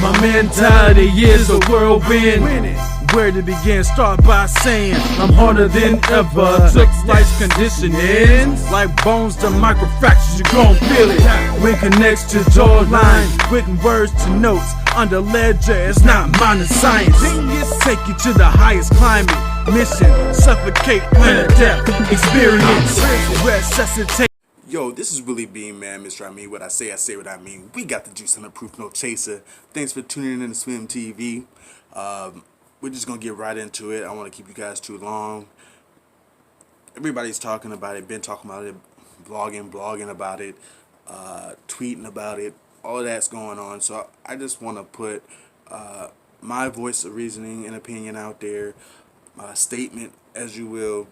My mentality is a whirlwind. Where to begin? Start by saying I'm harder than ever. Took life's conditioning, like bones to microfractures, you gon' feel it. When connects to jawline, written words to notes under ledger. It's not minor science. Take you to the highest climate. Mission, suffocate, planet death, experience, resuscitate. Yo, this is really Beam, man. Mr. I mean what I say what I mean. We got the juice and the proof, no chaser. Thanks for tuning in to Swim TV. We're just gonna get right into it. I don't want to keep you guys too long. Everybody's talking about it, been talking about it, blogging about it, tweeting about it. All of that's going on. So I just want to put my voice of reasoning and opinion out there, statement, as you will,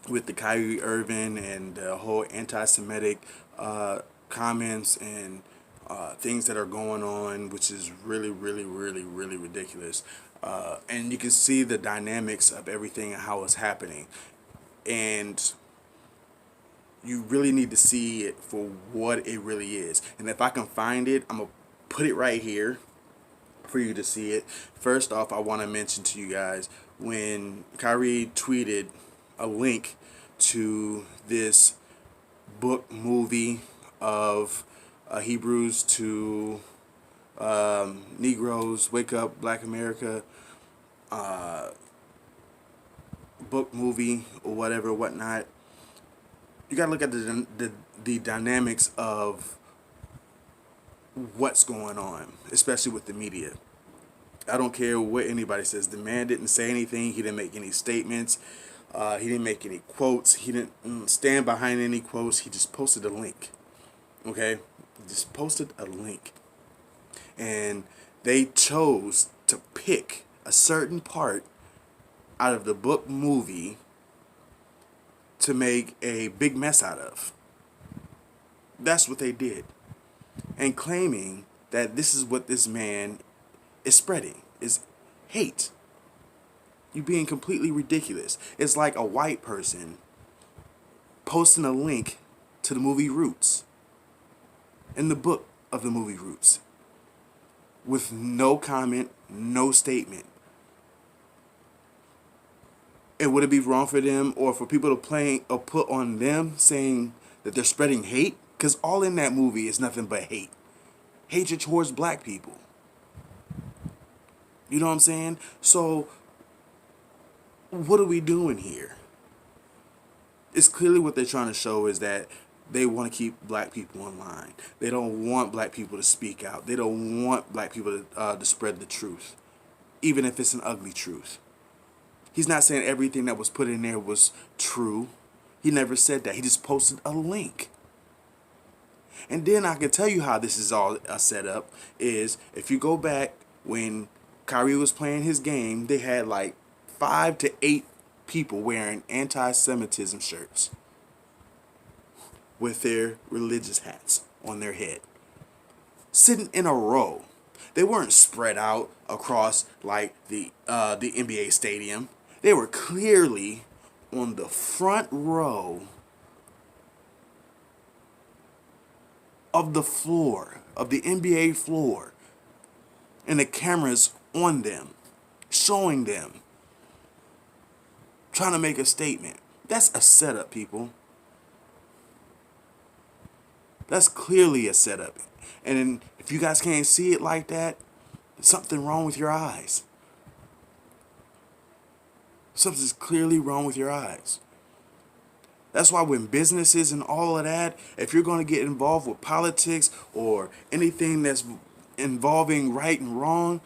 with the Kyrie, Irving, and the whole anti-Semitic comments and things that are going on, which is really ridiculous. And you can see the dynamics of everything and how it's happening. And you really need to see it for what it really is. And if I can find it, I'm going to put it right here for you to see it. First off, I want to mention to you guys, when Kyrie tweeted a link to this book movie of Hebrews to Negros, Wake Up Black America, book, movie, or whatnot, you gotta look at the dynamics of what's going on, especially with the media. I don't care what anybody says. The man didn't say anything. He didn't make any statements. He didn't make any quotes. He didn't stand behind any quotes. He just posted a link. Okay? He just posted a link. And they chose to pick a certain part out of the book movie to make a big mess out of. That's what they did. And claiming that this is what this man is spreading, is hate. You being completely ridiculous. It's like a white person posting a link to the movie Roots, in the book of the movie Roots, with no comment, no statement. And would it be wrong for them or for people to play or put on them saying that they're spreading hate? Because all in that movie is nothing but hate. Hatred towards black people. You know what I'm saying? So what are we doing here? It's clearly what they're trying to show is that they want to keep black people in line. They don't want black people to speak out. They don't want black people to spread the truth, even if it's an ugly truth. He's not saying everything that was put in there was true. He never said that. He just posted a link. And then I can tell you how this is all set up is if you go back when Kyrie was playing his game, they had like 5 to 8 people wearing anti-Semitism shirts with their religious hats on their head, sitting in a row. They weren't spread out across like the NBA stadium. They were clearly on the front row of the floor, of the NBA floor, and the cameras on them, showing them, trying to make a statement. That's a setup, people. That's clearly a setup. And if you guys can't see it like that, there's something wrong with your eyes. Something's clearly wrong with your eyes. That's why when businesses and all of that, if you're going to get involved with politics or anything that's involving right and wrong,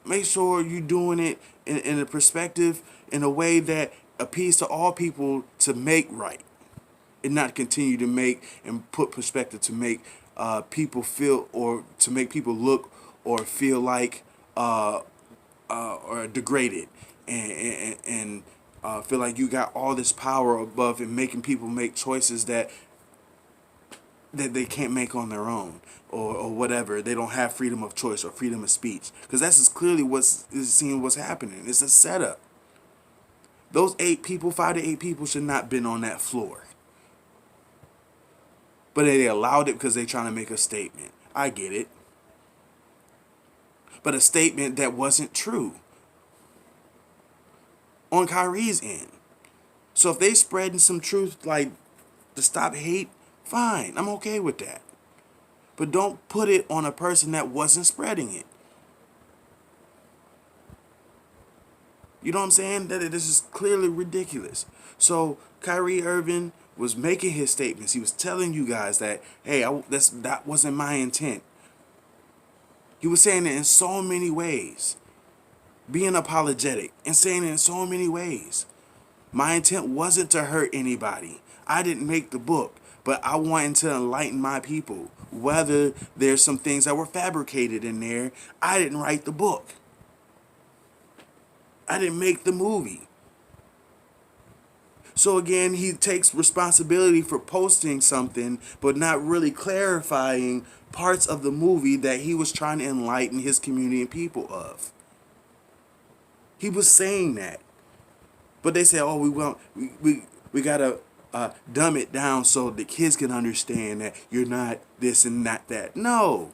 make sure you're doing it in a perspective, in a way that appeals to all people to make right. And not continue to make and put perspective to make people feel or to make people look or feel like or degraded and feel like you got all this power above and making people make choices that they can't make on their own or whatever. They don't have freedom of choice or freedom of speech, because that's just clearly what's happening. It's a setup. Those 5 to 8 people should not have been on that floor. But they allowed it because they're trying to make a statement. I get it. but a statement that wasn't true on Kyrie's end. So if they spreading some truth like to stop hate, fine, I'm okay with that. But don't put it on a person that wasn't spreading it. You know what I'm saying? That this is clearly ridiculous. So Kyrie Irving was making his statements. He was telling you guys that, hey, that wasn't my intent. He was saying it in so many ways, being apologetic and saying it in so many ways. My intent wasn't to hurt anybody. I didn't make the book, but I wanted to enlighten my people. Whether there's some things that were fabricated in there, I didn't write the book. I didn't make the movie. So again, he takes responsibility for posting something, but not really clarifying parts of the movie that he was trying to enlighten his community and people of. He was saying that. But they say, oh, we gotta dumb it down so the kids can understand that you're not this and not that. No.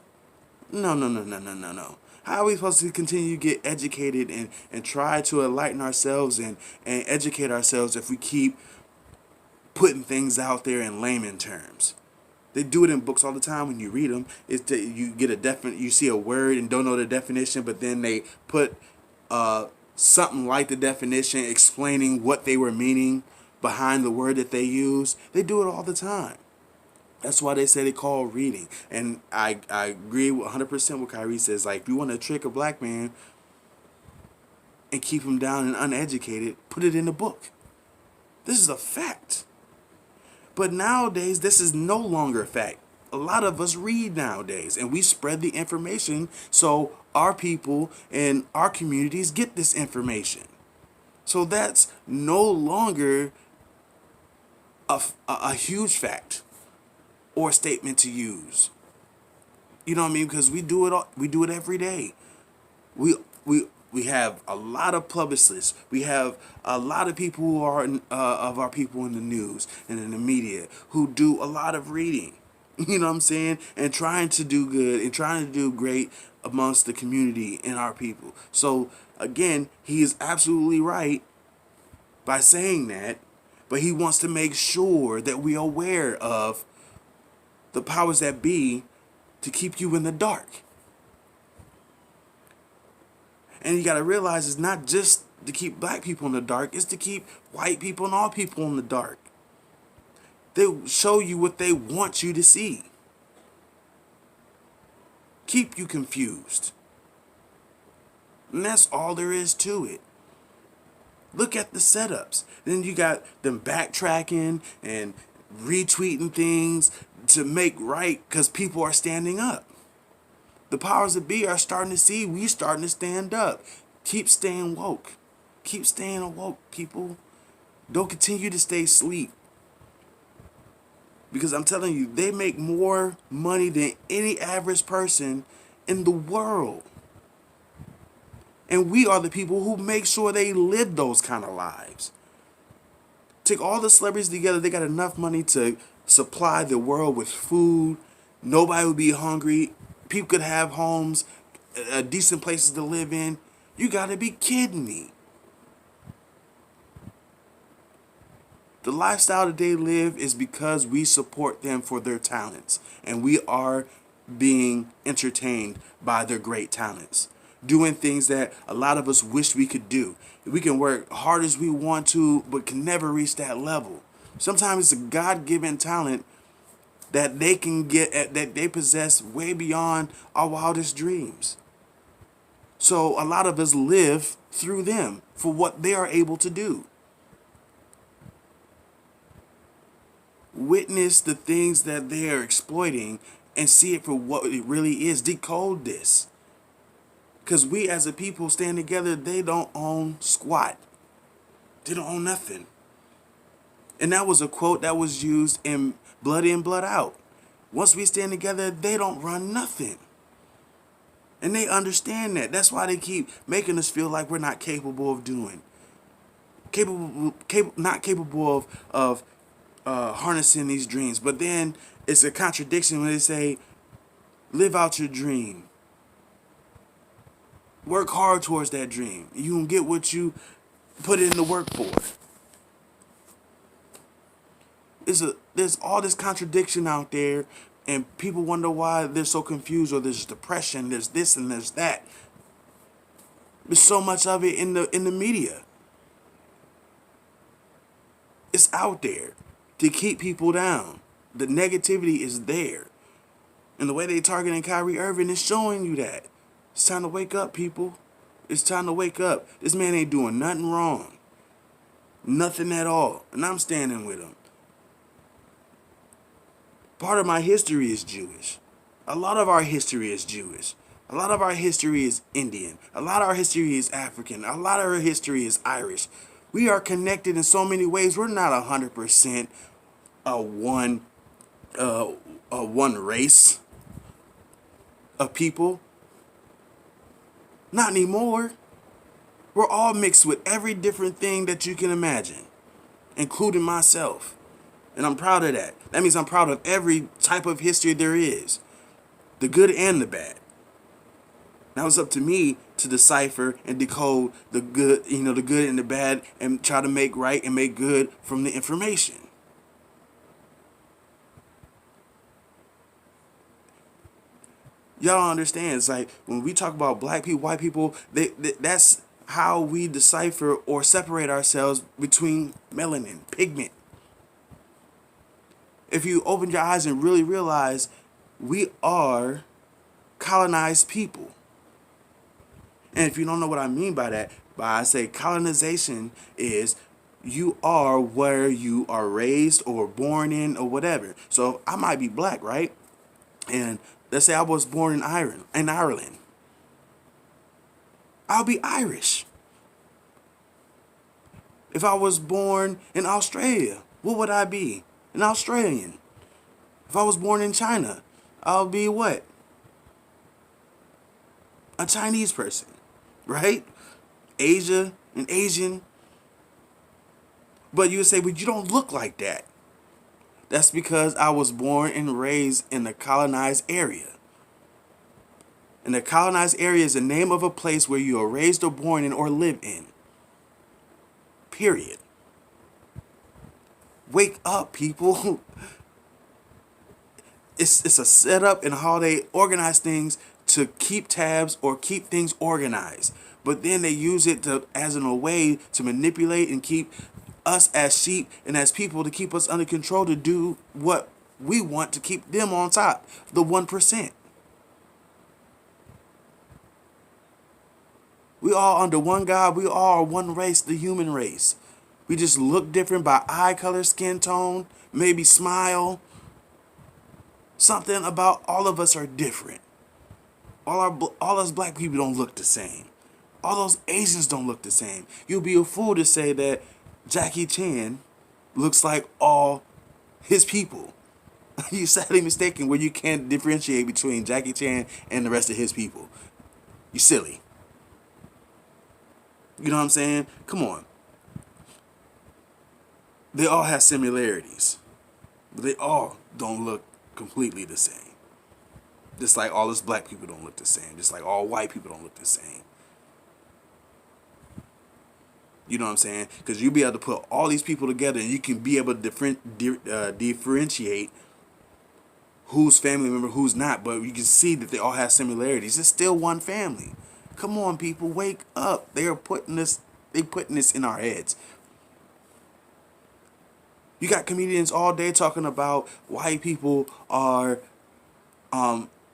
No. How are we supposed to continue to get educated and try to enlighten ourselves and educate ourselves if we keep putting things out there in layman terms? They do it in books all the time when you read them. It's that you get you see a word and don't know the definition, but then they put something like the definition explaining what they were meaning behind the word that they use. They do it all the time. That's why they say they call reading. And I agree 100% with Kyrie says. Like, if you want to trick a black man and keep him down and uneducated, put it in the book. This is a fact. But nowadays, this is no longer a fact. A lot of us read nowadays, and we spread the information so our people and our communities get this information. So that's no longer a huge fact or statement to use. You know what I mean? Because we do it every day. We have a lot of publicists. We have a lot of people who are of our people in the news and in the media who do a lot of reading. You know what I'm saying? And trying to do good and trying to do great amongst the community and our people. So again, he is absolutely right by saying that, but he wants to make sure that we are aware of the powers that be to keep you in the dark. And you got to realize it's not just to keep black people in the dark, it's to keep white people and all people in the dark. They show you what they want you to see. Keep you confused. And that's all there is to it. Look at the setups. Then you got them backtracking and retweeting things to make right because people are standing up. The powers that be are starting to see we starting to stand up. Keep staying woke. Keep staying woke, people. Don't continue to stay asleep. Because I'm telling you, they make more money than any average person in the world. And we are the people who make sure they live those kind of lives. Take all the celebrities together, they got enough money to supply the world with food. Nobody would be hungry. People could have homes, decent places to live in. You got to be kidding me. The lifestyle that they live is because we support them for their talents. And we are being entertained by their great talents. Doing things that a lot of us wish we could do. We can work hard as we want to, but can never reach that level. Sometimes it's a God-given talent that they can get, that they possess way beyond our wildest dreams. So a lot of us live through them for what they are able to do. Witness the things that they are exploiting and see it for what it really is. Decode this. Because we as a people stand together, they don't own squat. They don't own nothing. And that was a quote that was used in Blood In, Blood Out. Once we stand together, they don't run nothing. And they understand that. That's why they keep making us feel like we're not capable of doing. Not capable of harnessing these dreams. But then it's a contradiction when they say, live out your dream. Work hard towards that dream. You can get what you put in the work for. There's all this contradiction out there, and people wonder why they're so confused, or there's depression, there's this and there's that. There's so much of it in the media. It's out there to keep people down. The negativity is there. And the way they targeting Kyrie Irving is showing you that. It's time to wake up, people. It's time to wake up. This man ain't doing nothing wrong. Nothing at all. And I'm standing with him. Part of my history is Jewish. A lot of our history is Jewish. A lot of our history is Indian. A lot of our history is African. A lot of our history is Irish. We are connected in so many ways. We're not 100% a one race of people. Not anymore. We're all mixed with every different thing that you can imagine, including myself. And I'm proud of that. That means I'm proud of every type of history there is, the good and the bad. Now it's up to me to decipher and decode the good, the good and the bad, and try to make right and make good from the information. Y'all don't understand. It's like when we talk about black people, white people, that's how we decipher or separate ourselves between melanin, pigment. If you open your eyes and really realize we are colonized people. And if you don't know what I mean by that, I say colonization is you are where you are raised or born in or whatever. So I might be black, right? And let's say I was born in Ireland. I'll be Irish. If I was born in Australia, what would I be? An Australian. If I was born in China, I'll be what? A Chinese person, right? Asia, an Asian. But you would say, but you don't look like that. That's because I was born and raised in the colonized area. And the colonized area is the name of a place where you are raised or born in or live in. Period. Wake up, people. It's a setup and how they organize things to keep tabs or keep things organized. But then they use it as a way to manipulate and keep us as sheep and as people, to keep us under control, to do what we want, to keep them on top, the 1%. We all under one God. We all are one race, the human race. We just look different by eye color, skin tone, maybe smile. Something about all of us are different. All us black people don't look the same. All those Asians don't look the same. You'll be a fool to say that Jackie Chan looks like all his people. You're sadly mistaken where you can't differentiate between Jackie Chan and the rest of his people. You're silly. You know what I'm saying? Come on. They all have similarities, but they all don't look completely the same. Just like all us black people don't look the same. Just like all white people don't look the same. You know what I'm saying? Because you'll be able to put all these people together and you can be able to differentiate who's family member, who's not. But you can see that they all have similarities. It's still one family. Come on, people, wake up. They're putting this in our heads. You got comedians all day talking about white people are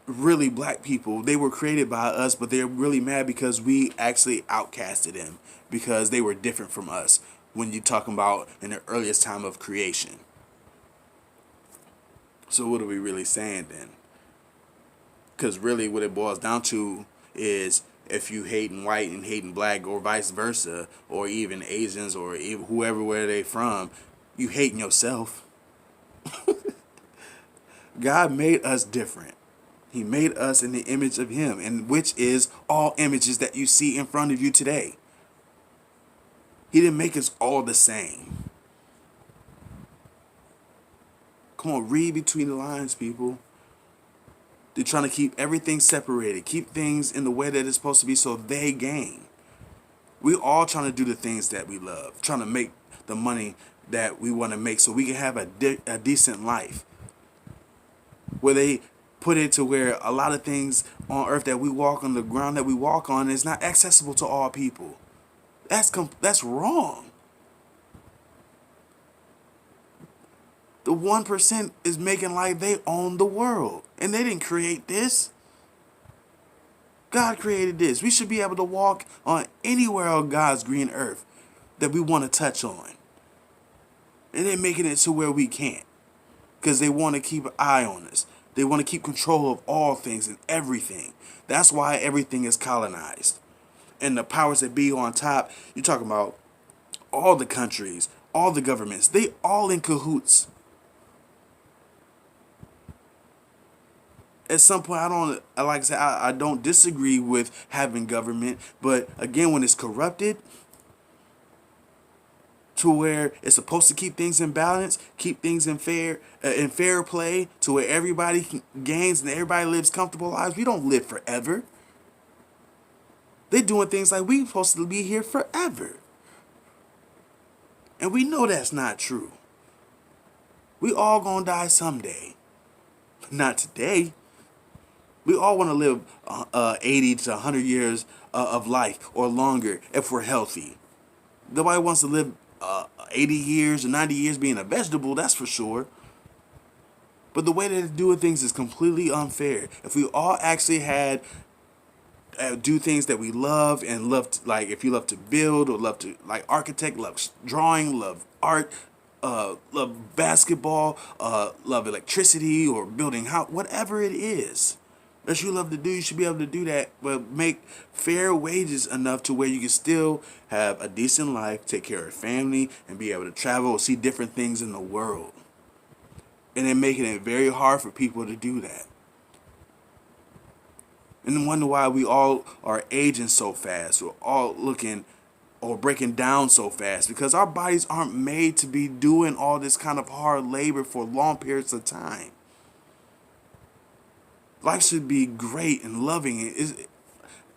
really black people. They were created by us, but they're really mad because we actually outcasted them because they were different from us when you're talking about in the earliest time of creation. So what are we really saying then? Because really what it boils down to is if you hating white and hating black or vice versa, or even Asians or whoever, where they from, you hating yourself. God made us different. He made us in the image of him, and which is all images that you see in front of you today. He didn't make us all the same. Come on, read between the lines, people. They're trying to keep everything separated, keep things in the way that it's supposed to be so they gain. We all trying to do the things that we love, trying to make the money that we want to make so we can have a decent life. Where they put it to where a lot of things on earth that we walk on, the ground that we walk on, is not accessible to all people. That's wrong. The 1% is making like they own the world. And they didn't create this. God created this. We should be able to walk on anywhere on God's green earth that we want to touch on. And they're making it to where we can't. Because they want to keep an eye on us. They want to keep control of all things and everything. That's why everything is colonized. And the powers that be on top, you're talking about all the countries, all the governments, they all in cahoots. At some point, like I said, I don't disagree with having government, but again, when it's corrupted to where it's supposed to keep things in balance, keep things in fair play, to where everybody gains and everybody lives comfortable lives. We don't live forever. They're doing things like we supposed to be here forever, and we know that's not true. We all gonna die someday, but not today. We all want to live 80 to 100 years of life or longer if we're healthy. Nobody wants to live 80 years or 90 years being a vegetable, that's for sure. But the way that they're doing things is completely unfair. If we all actually had do things that we love and love, like if you love to build or love to, like architect, love drawing, love art, love basketball, love electricity or building house, whatever it is that you love to do, you should be able to do that, but make fair wages enough to where you can still have a decent life, take care of your family, and be able to travel or see different things in the world. And they're making it very hard for people to do that. And wonder why we all are aging so fast, we're all looking or breaking down so fast, because our bodies aren't made to be doing all this kind of hard labor for long periods of time. Life should be great and loving.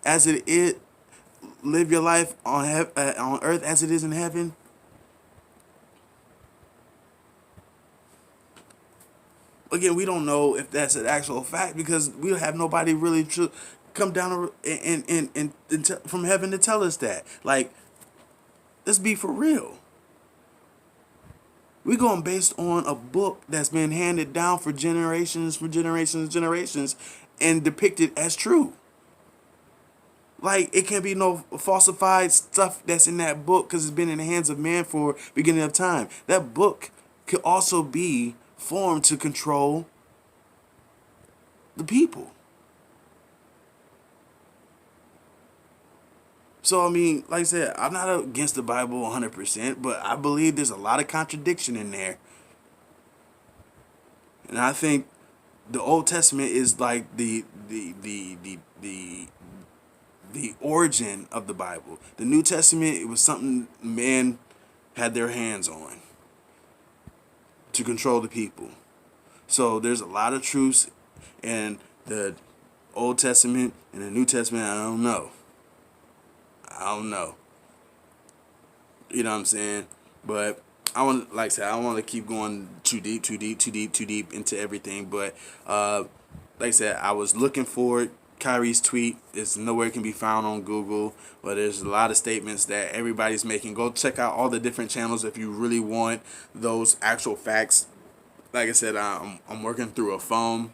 As it is, live your life on earth as it is in heaven. Again, we don't know if that's an actual fact because we have nobody really come down and from heaven to tell us that. Like, let's be for real. We're going based on a book that's been handed down for generations, and depicted as true. Like, it can't be no falsified stuff that's in that book because it's been in the hands of man for beginning of time. That book could also be formed to control the people. So, I mean, like I said, I'm not against the Bible 100%, but I believe there's a lot of contradiction in there. And I think the Old Testament is like the origin of the Bible. The New Testament, it was something men had their hands on to control the people. So there's a lot of truths in the Old Testament and the New Testament. I don't know. You know what I'm saying? But I want, like I said, I don't want to keep going too deep into everything. But like I said, I was looking for it. Kyrie's tweet is nowhere it can be found on Google, but there's a lot of statements that everybody's making. Go check out all the different channels if you really want those actual facts. Like I said, I'm working through a phone,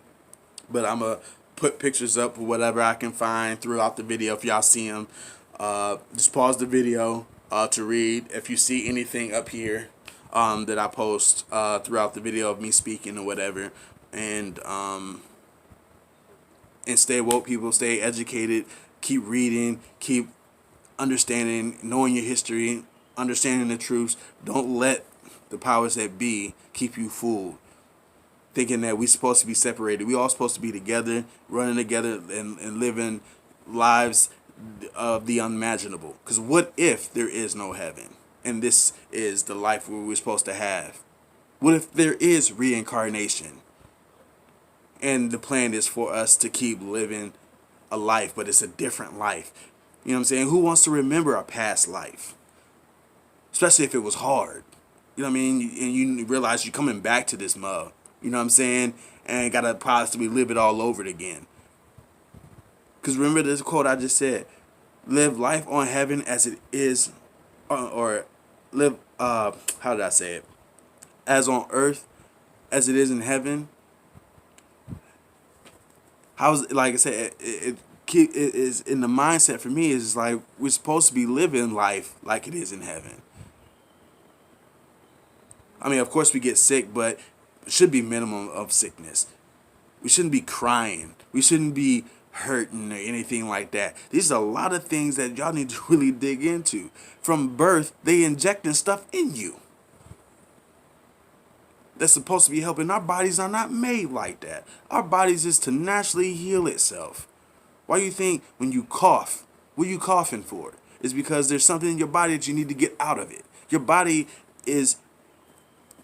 but I'm going to put pictures up or whatever I can find throughout the video if y'all see them. Just pause the video to read if you see anything up here that I post throughout the video of me speaking or whatever. And stay woke, people. Stay educated. Keep reading. Keep understanding, knowing your history, understanding the truths. Don't let the powers that be keep you fooled, thinking that we're supposed to be separated. We all supposed to be together, running together, and living lives of the unimaginable. Because what if there is no heaven, and this is the life we're supposed to have? What if there is reincarnation? And the plan is for us to keep living a life, but it's a different life. You know what I'm saying? Who wants to remember a past life? Especially if it was hard. You know what I mean? And you realize you're coming back to this mug. You know what I'm saying? And gotta possibly live it all over again. Because remember this quote I just said: live life on heaven as it is, or live, how did I say it? As on earth as it is in heaven. How's, like I said, it is in the mindset for me is like we're supposed to be living life like it is in heaven. I mean, of course we get sick, but it should be minimum of sickness. We shouldn't be crying. We shouldn't be hurting or anything like that. These are a lot of things that y'all need to really dig into. From birth, they injecting stuff in you that's supposed to be helping. Our bodies are not made like that. Our bodies is to naturally heal itself. Why do you think when you cough, what are you coughing for? It's because there's something in your body that you need to get out of it. Your body is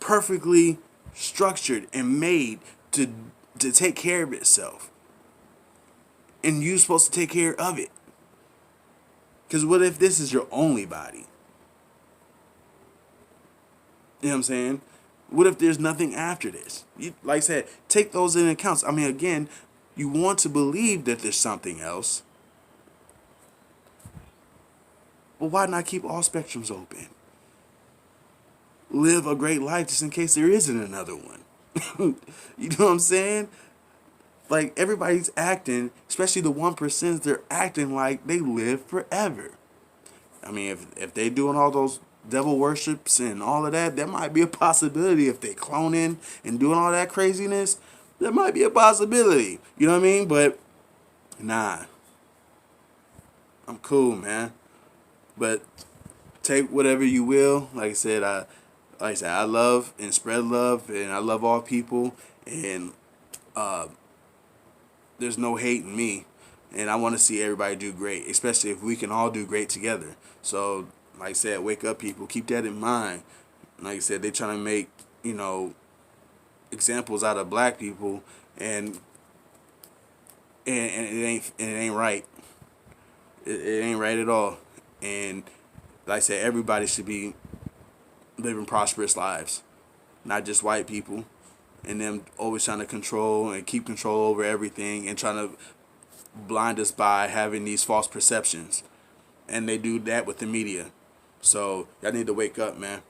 perfectly structured and made to take care of itself. And you're supposed to take care of it. Because what if this is your only body? You know what I'm saying? What if there's nothing after this? Like I said, take those into account. I mean, again, you want to believe that there's something else. Well, why not keep all spectrums open? Live a great life just in case there isn't another one. You know what I'm saying? Like, everybody's acting, especially the 1%, they're acting like they live forever. I mean, if they doing all those devil worships and all of that, there might be a possibility. If they cloning and doing all that craziness, there might be a possibility. You know what I mean? But nah, I'm cool, man. But take whatever you will. Like I said, I love and spread love, and I love all people, and there's no hate in me, and I want to see everybody do great, especially if we can all do great together. So, like I said, wake up, people. Keep that in mind. Like I said, they're trying to make, examples out of black people, and it ain't right. It ain't right at all. And like I said, everybody should be living prosperous lives, not just white people, and them always trying to control and keep control over everything and trying to blind us by having these false perceptions. And they do that with the media. So y'all need to wake up, man.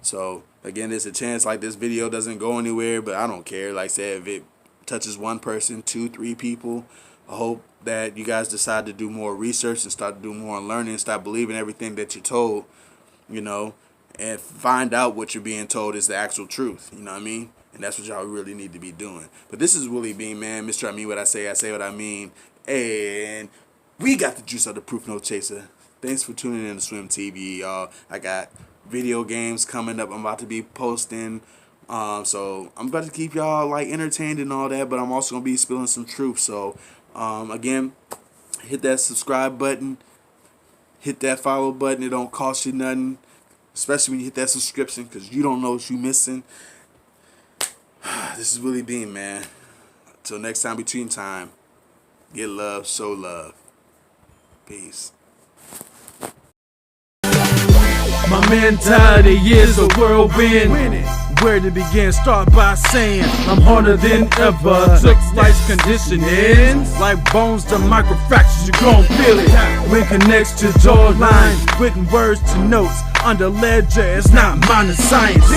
So again, there's a chance like this video doesn't go anywhere, but I don't care. Like I said, if it touches one person, 2, 3 people, I hope that you guys decide to do more research and start to do more learning, stop believing everything that you're told, and find out what you're being told is the actual truth. You know what I mean? And that's what y'all really need to be doing. But this is Willie Bean, man. Mr. I mean what I say what I mean. And we got the juice of the Proof No Chaser. Thanks for tuning in to Swim TV, y'all. I got video games coming up I'm about to be posting. So I'm about to keep y'all entertained and all that, but I'm also going to be spilling some truth. So again, hit that subscribe button. Hit that follow button. It don't cost you nothing. Especially when you hit that subscription, because you don't know what you're missing. This is Willie Bean, man. Until next time, between time, get love, show love. Peace. My mentality is a whirlwind. Where to begin? Start by saying I'm harder than ever. Took life's conditioning, like bones to microfractures, you gon' feel it. When connects to jawline, written words to notes under ledger, it's not minor science.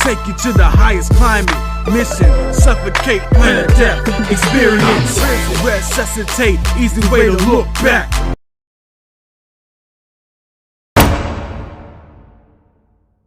Take you to the highest climate. Mission, suffocate, planet death, experience, resuscitate, easy way to look back.